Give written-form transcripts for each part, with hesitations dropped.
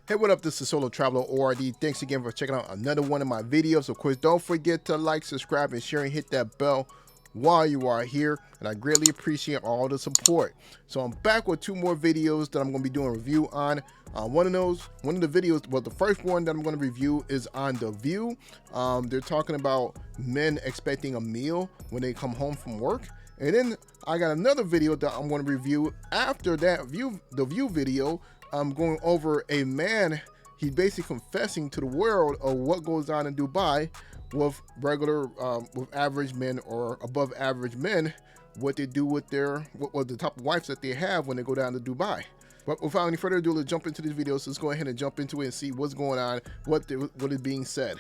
Hey, what up? This is Solo Traveler ORD. Thanks again for checking out another one of my videos. Of course, don't forget to like, subscribe, and share, and hit that bell while you are here. And I greatly appreciate all the support. So I'm back with two more videos that I'm going to be doing a review on. One of the videos, well, the first one that I'm going to review is on The View. They're talking about men expecting a meal when they come home from work. And then I got another video that I'm going to review after that The View video. I'm going over a man, he's basically confessing to the world of what goes on in Dubai with regular, with average men or above average men, what they do with their, what the type of wives that they have when they go down to Dubai. But without any further ado, let's jump into this video. So let's go ahead and jump into it and see what's going on, what is being said.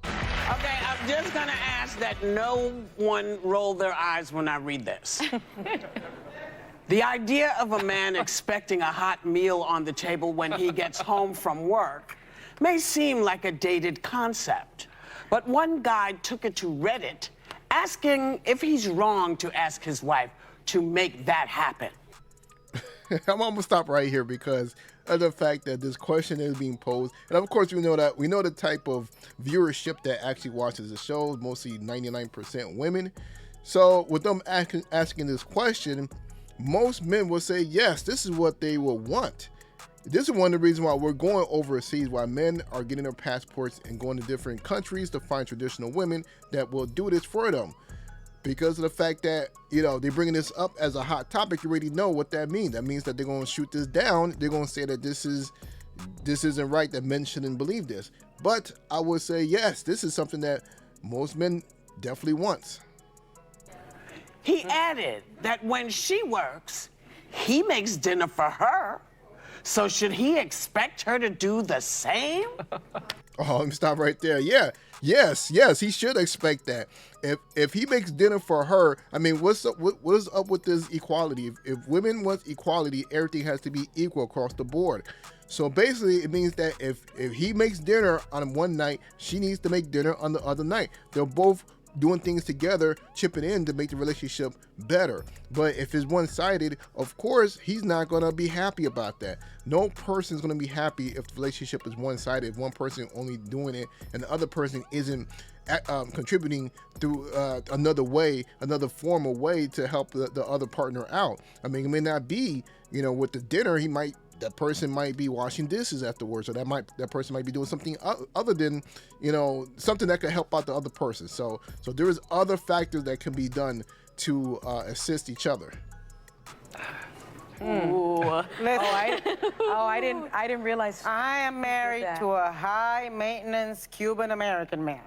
Okay, I'm just gonna ask that no one roll their eyes when I read this. The idea of a man expecting a hot meal on the table when he gets home from work may seem like a dated concept, but one guy took it to Reddit asking if he's wrong to ask his wife to make that happen. I'm gonna stop right here because of the fact that this question is being posed, and of course we know the type of viewership that actually watches the show, mostly 99% women. So with them asking this question, most men will say yes, this is what they will want. This is one of the reasons why we're going overseas, why men are getting their passports and going to different countries to find traditional women that will do this for them. Because of the fact that, you know, they're bringing this up as a hot topic, you already know what that means. That means that they're going to shoot this down. They're going to say that this isn't right, that men shouldn't believe this. But I would say yes, this is something that most men definitely want. He added that when she works, he makes dinner for her. So should he expect her to do the same? Oh, let me stop right there. Yeah, yes, he should expect that. If he makes dinner for her, I mean, what is up with this equality? If women want equality, everything has to be equal across the board. So basically, it means that if he makes dinner on one night, she needs to make dinner on the other night. They're both doing things together, chipping in to make the relationship better. But if it's one-sided, of course, he's not gonna be happy about that. No person's gonna be happy if the relationship is one-sided, if one person only doing it and the other person isn't contributing through another way, another formal way to help the other partner out. I mean, it may not be, you know, with the dinner, that person might be washing dishes afterwards, or that person might be doing something other than, you know, something that could help out the other person. So there is other factors that can be done to assist each other. Ooh. I didn't realize. I am married to a high-maintenance Cuban-American man.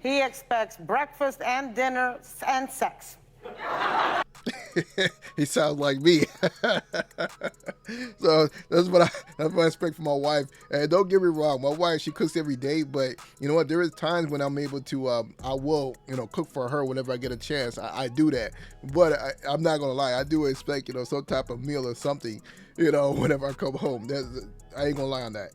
He expects breakfast and dinner and sex. He sounds like me. So that's what I expect from my wife. And don't get me wrong, my wife, she cooks every day, but you know what, there is times when I'm able to I will, you know, cook for her whenever I get a chance. I do that, but I'm not gonna lie, I do expect, you know, some type of meal or something, you know, whenever I come home. I ain't gonna lie on that.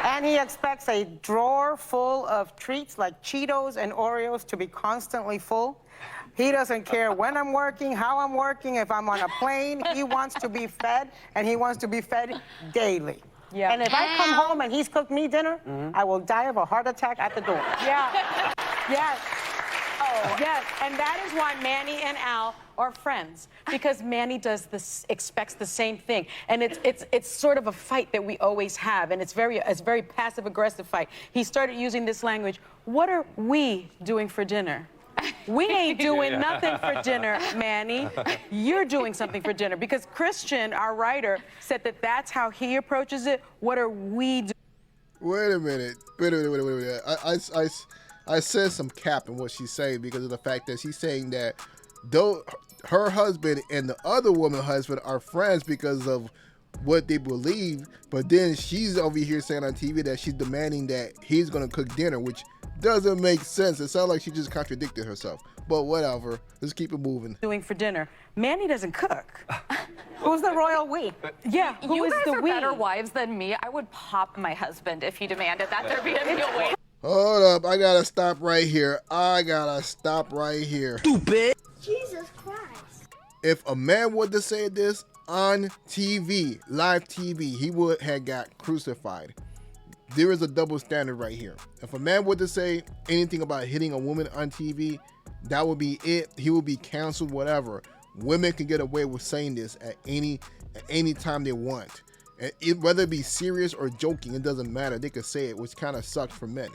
And he expects a drawer full of treats like Cheetos and Oreos to be constantly full. He doesn't care when I'm working, how I'm working, if I'm on a plane. He wants to be fed, and he wants to be fed daily. Yeah. And if I come home and he's cooked me dinner, I will die of a heart attack at the door. Yeah. Yes. Oh. Yes. And that is why Manny and Al are friends, because Manny expects the same thing, and it's sort of a fight that we always have, and it's very passive aggressive fight. He started using this language. What are we doing for dinner? We ain't doing nothing for dinner, Manny. You're doing something for dinner. Because Christian, our writer, said that that's how he approaches it. What are we doing? Wait a minute. I said some cap in what she's saying because of the fact that she's saying that though her husband and the other woman's husband are friends because of what they believe, but then she's over here saying on TV that she's demanding that he's gonna cook dinner, which doesn't make sense. It sounds like she just contradicted herself, but whatever, let's keep it moving. Doing for dinner. Manny doesn't cook. Who's the royal we? Yeah, who is the we? You guys are better wives than me. I would pop my husband if he demanded that there be a meal wait. Hold up, I gotta stop right here. Stupid. Jesus Christ. If a man were to say this, on TV, live TV, he would have got crucified. There is a double standard right here. If a man were to say anything about hitting a woman on TV, that would be it. He would be canceled, whatever. Women can get away with saying this at any time they want. And whether it be serious or joking, it doesn't matter. They could say it, which kind of sucks for men.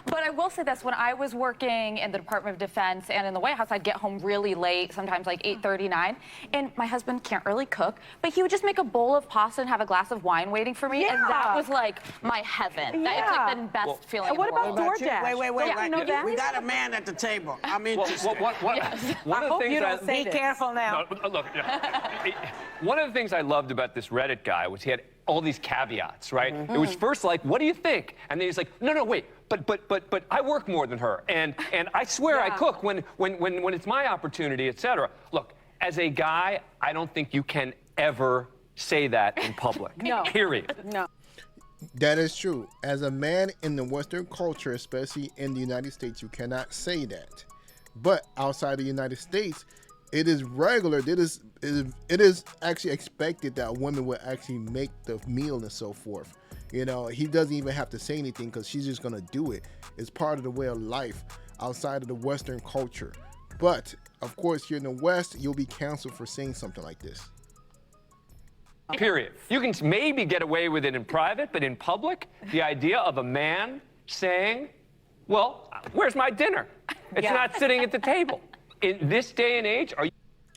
But I will say this, when I was working in the Department of Defense and in the White House, I'd get home really late, sometimes like 8:39, and my husband can't really cook, but he would just make a bowl of pasta and have a glass of wine waiting for me, and that was like my heaven. It's like the best feeling in the What world. about DoorDash? Wait. Don't you know that? We got a man at the table. I'm interested. I hope you don't say Be careful now. No, look, one of the things I loved about this Reddit guy was he had all these caveats, right? It was first like, what do you think? And then he's like, no, wait, but I work more than her, and I swear I cook when it's my opportunity, etc. Look, as a guy, I don't think you can ever say that in public. No. Period. No. That is true. As a man in the Western culture, especially in the United States, you cannot say that. But outside the United States, it is regular. It is actually expected that women will actually make the meal and so forth. You know, he doesn't even have to say anything because she's just gonna do it. It's part of the way of life outside of the Western culture. But of course, here in the West, you'll be canceled for saying something like this. Period. You can maybe get away with it in private, but in public, the idea of a man saying, well, where's my dinner? It's not sitting at the table. In this day and age, are you...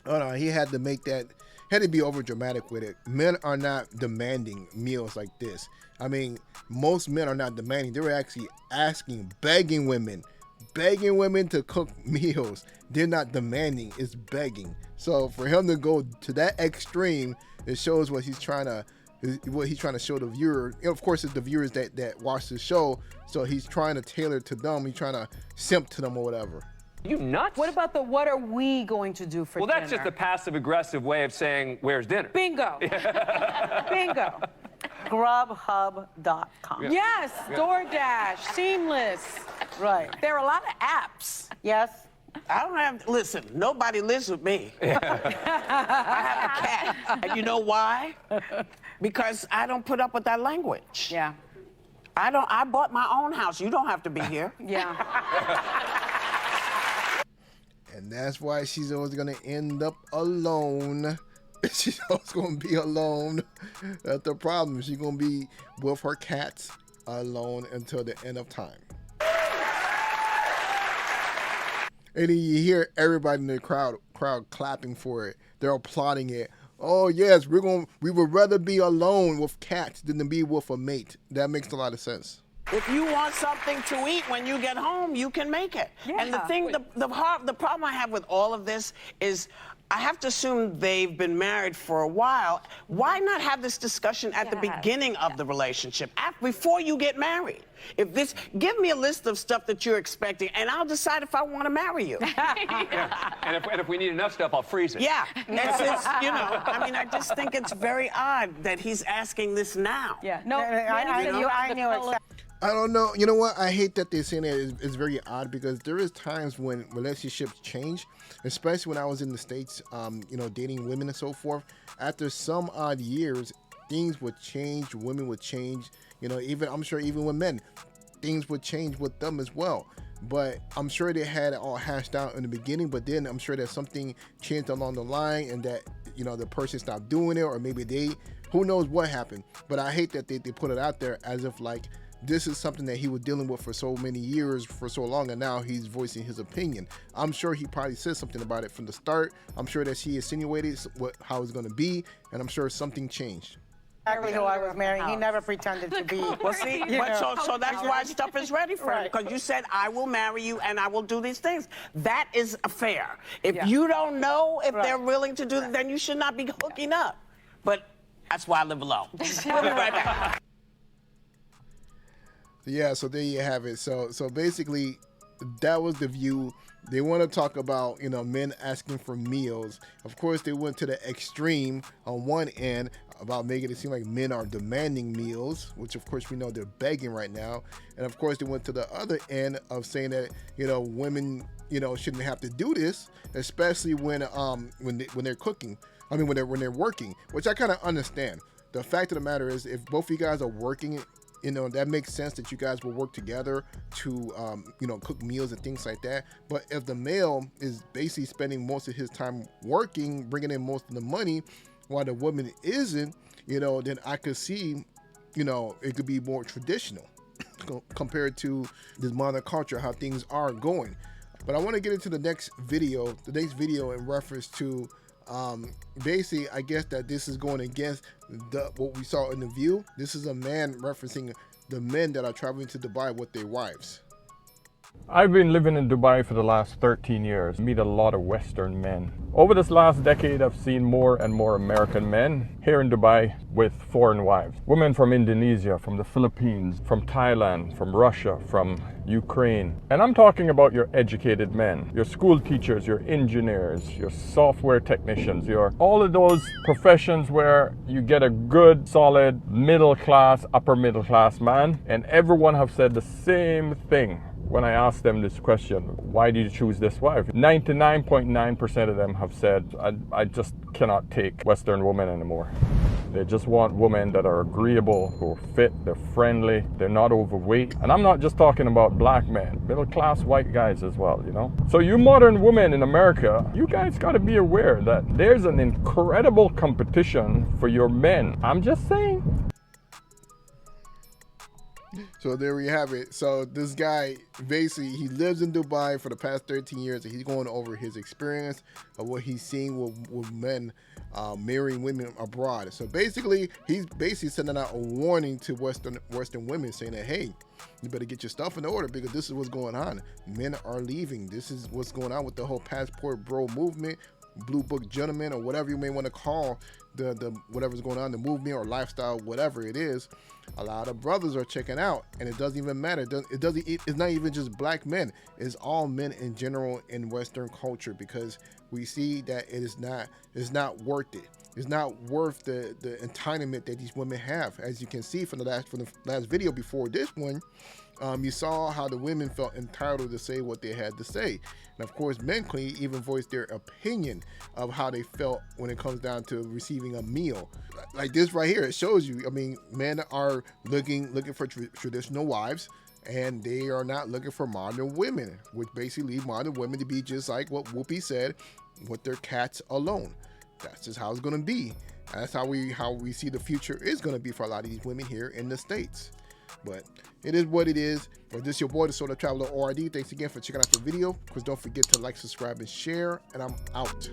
Oh no, he had to make that, had to be over dramatic with it. Men are not demanding meals like this. I mean, most men are not demanding. They were actually asking, begging women to cook meals. They're not demanding, it's begging. So for him to go to that extreme, it shows what he's trying to show the viewer. And of course, it's the viewers that watch the show. So he's trying to tailor to them. He's trying to simp to them or whatever. You nuts? What about what are we going to do for dinner? Well, that's just a passive-aggressive way of saying, where's dinner? Bingo. Bingo. Grubhub.com. Yes, DoorDash, Seamless. Right. There are a lot of apps. Yes. I don't have, listen, nobody lives with me. I have a cat. And you know why? Because I don't put up with that language. Yeah. I bought my own house. You don't have to be here. Yeah. And that's why she's always going to end up alone. She's always going to be alone. That's the problem. She's going to be with her cats alone until the end of time. And then you hear everybody in the crowd clapping for it. They're applauding it. Oh yes, we would rather be alone with cats than to be with a mate. That makes a lot of sense. If you want something to eat when you get home, you can make it. Yeah. And the thing, the problem I have with all of this is I have to assume they've been married for a while. Why not have this discussion at the beginning of the relationship, before you get married? Give me a list of stuff that you're expecting, and I'll decide if I want to marry you. Yeah. And if we need enough stuff, I'll freeze it. Yeah, you know, I mean, I just think it's very odd that he's asking this now. Yeah. No, I knew exactly. I don't know. You know what? I hate that they're saying that. It's very odd because there is times when relationships change, especially when I was in the States, you know, dating women and so forth. After some odd years, things would change. Women would change. You know, I'm sure even with men, things would change with them as well. But I'm sure they had it all hashed out in the beginning, but then I'm sure that something changed along the line and that, you know, the person stopped doing it, or maybe who knows what happened. But I hate that they put it out there as if like, this is something that he was dealing with for so many years, for so long, and now he's voicing his opinion. I'm sure he probably said something about it from the start. I'm sure that she insinuated how it's going to be, and I'm sure something changed. Exactly who I was marrying. He never pretended to be. Well, see, so that's why stuff is ready for him, because you said, I will marry you and I will do these things. That is fair. If you don't know if they're willing to do that, then you should not be hooking up. But that's why I live alone. We'll be right back. Yeah, so there you have it. So basically, that was the view. They want to talk about, you know, men asking for meals. Of course, they went to the extreme on one end about making it seem like men are demanding meals, which of course we know they're begging right now. And of course, they went to the other end of saying that, you know, women, you know, shouldn't have to do this, especially when they're cooking. I mean, when they're working, which I kind of understand. The fact of the matter is, if both of you guys are working, you know, that makes sense that you guys will work together to, you know, cook meals and things like that. But if the male is basically spending most of his time working, bringing in most of the money, while the woman isn't, you know, then I could see, you know, it could be more traditional compared to this modern culture, how things are going. But I want to get into the next video in reference to basically, I guess that this is going against what we saw in The View. This is a man referencing the men that are traveling to Dubai with their wives. I've been living in Dubai for the last 13 years, meet a lot of Western men. Over this last decade, I've seen more and more American men here in Dubai with foreign wives. Women from Indonesia, from the Philippines, from Thailand, from Russia, from Ukraine. And I'm talking about your educated men, your school teachers, your engineers, your software technicians, your all of those professions where you get a good, solid, middle class, upper middle class man. And everyone have said the same thing. When I asked them this question, why did you choose this wife? 99.9% of them have said, I just cannot take Western women anymore. They just want women that are agreeable, who are fit, they're friendly, they're not overweight. And I'm not just talking about black men, middle class white guys as well, you know? So you modern women in America, you guys gotta be aware that there's an incredible competition for your men. I'm just saying. So there we have it. So this guy, basically, he lives in Dubai for the past 13 years, and he's going over his experience of what he's seeing with men marrying women abroad. So basically, he's basically sending out a warning to Western women, saying that, hey, you better get your stuff in order because this is what's going on. Men are leaving. This is what's going on with the whole passport bro movement, blue book gentlemen, or whatever you may want to call the whatever's going on, the movement or lifestyle, whatever it is. A lot of brothers are checking out, and it doesn't even matter. It's not even just black men. It's all men in general in Western culture, because we see that it's not worth it. It's not worth the entitlement that these women have. As you can see from the last video before this one, you saw how the women felt entitled to say what they had to say. And of course, men can even voice their opinion of how they felt when it comes down to receiving a meal. Like this right here, it shows you, I mean, men are looking for traditional wives, and they are not looking for modern women, which basically leave modern women to be just like what Whoopi said, with their cats alone. That's just how it's going to be. That's how we see the future is going to be for a lot of these women here in the States. But it is what it is. But this is your boy, the Solo Traveler ORD. Thanks again for checking out the video. Of course, don't forget to like, subscribe, and share. And I'm out.